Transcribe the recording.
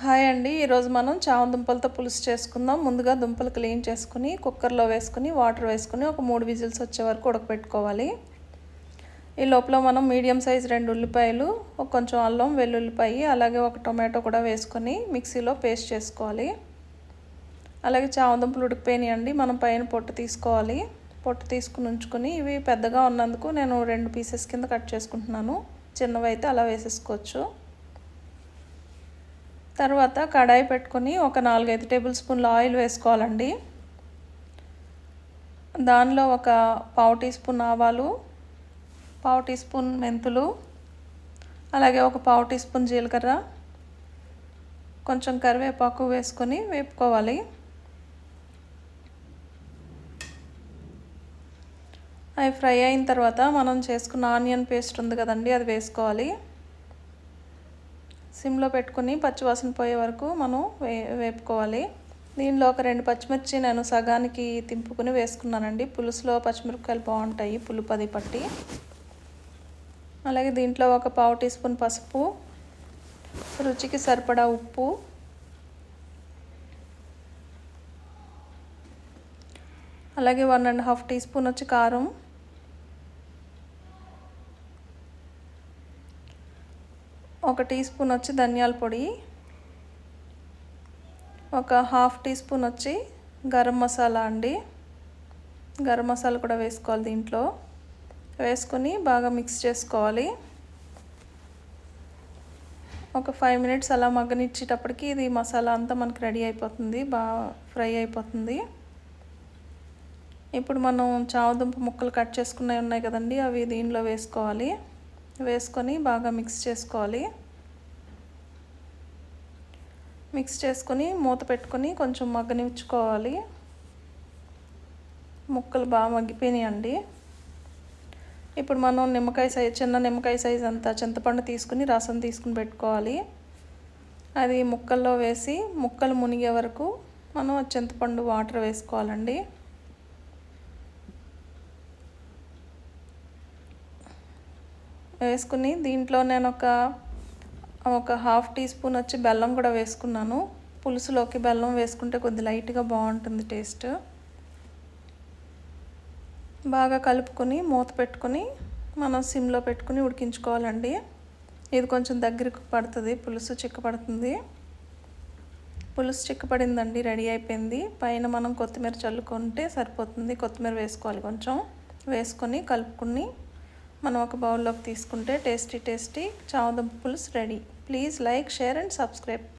Hi అండి. ఈరోజు మనం చామ దుంపలతో పులుసు చేసుకుందాం. ముందుగా దుంపలు క్లీన్ చేసుకుని కుక్కర్లో వేసుకుని వాటర్ వేసుకుని ఒక 3 విజిల్స్ వచ్చే వరకు ఉడకపెట్టుకోవాలి. ఈ లోపల మనం మీడియం సైజ్ 2 ఉల్లిపాయలు, కొంచెం అల్లం వెల్లుల్లిపాయ, అలాగే ఒక టొమాటో కూడా వేసుకొని మిక్సీలో పేస్ట్ చేసుకోవాలి. అలాగే చామ దుంపలు ఉడికిపోయినాయండి. మనం పైన పొట్టు తీసుకోవాలి. పొట్టు తీసుకుని ఉంచుకొని ఇవి పెద్దగా ఉన్నందుకు నేను 2 పీసెస్ కింద కట్ చేసుకుంటున్నాను. చిన్నవి అయితే అలా వేసేసుకోవచ్చు. తర్వాత కడాయి పెట్టుకొని ఒక 4-5 టేబుల్ స్పూన్ల ఆయిల్ వేసుకోవాలండి. దానిలో ఒక పావు టీ స్పూన్ ఆవాలు, పావు టీ స్పూన్ మెంతులు, అలాగే ఒక పావు టీ స్పూన్ జీలకర్ర, కొంచెం కరివేపాకు వేసుకొని వేపుకోవాలి. అవి ఫ్రై అయిన తర్వాత మనం చేసుకున్న ఆనియన్ పేస్ట్ ఉంది కదండి, అది వేసుకోవాలి. సిమ్లో పెట్టుకుని పచ్చివాసన పోయే వరకు మనం వేపుకోవాలి. దీనిలో ఒక 2 పచ్చిమిర్చి నేను సగానికి తింపుకుని వేసుకున్నానండి. పులుసులో పచ్చిమిరపకాయలు బాగుంటాయి పులుపు అది పట్టి. అలాగే దీంట్లో ఒక పావు టీ స్పూన్ పసుపు, రుచికి సరిపడా ఉప్పు, అలాగే 1.5 టీ స్పూన్ వచ్చి కారం, ఒక టీ స్పూన్ వచ్చి ధనియాల పొడి, ఒక హాఫ్ టీ స్పూన్ వచ్చి గరం మసాలా అండి. గరం మసాలా కూడా వేసుకోవాలి. దీంట్లో వేసుకొని బాగా మిక్స్ చేసుకోవాలి. ఒక 5 మినిట్స్ అలా మగ్గనిచ్చేటప్పటికి ఇది మసాలా అంతా మనకి రెడీ అయిపోతుంది, బాగా ఫ్రై అయిపోతుంది. ఇప్పుడు మనం చామదుంప ముక్కలు కట్ చేసుకున్నవి ఉన్నాయి కదండి, అవి దీనిలో వేసుకోవాలి. వేసుకొని బాగా మిక్స్ చేసుకోవాలి. మిక్స్ చేసుకొని మూత పెట్టుకొని కొంచెం మగ్గనిచ్చుకోవాలి. ముక్కలు బాగా మగ్గిపోయినాయండి. ఇప్పుడు మనం చిన్న నిమ్మకాయ సైజ్ అంతా చింతపండు తీసుకుని రసం తీసుకుని పెట్టుకోవాలి. అది ముక్కల్లో వేసి ముక్కలు మునిగే వరకు మనం చింతపండు వాటర్ వేసుకోవాలండి. వేసుకుని దీంట్లో నేను ఒక హాఫ్ టీ స్పూన్ వచ్చి బెల్లం కూడా వేసుకున్నాను. పులుసులోకి బెల్లం వేసుకుంటే కొద్ది లైట్గా బాగుంటుంది టేస్ట్. బాగా కలుపుకొని మూత పెట్టుకొని మనం సిమ్లో పెట్టుకుని ఉడికించుకోవాలండి. ఇది కొంచెం దగ్గరికి పడుతుంది, పులుసు చిక్కపడుతుంది. పులుసు చిక్కపడిందండి, రెడీ అయిపోయింది. పైన మనం కొత్తిమీర చల్లుకుంటే సరిపోతుంది. కొత్తిమీర వేసుకోవాలి కొంచెం. వేసుకొని కలుపుకొని మనం ఒక బౌల్లోకి తీసుకుంటే టేస్టీ చామదుంప పులుసు ready. Please like, share and subscribe.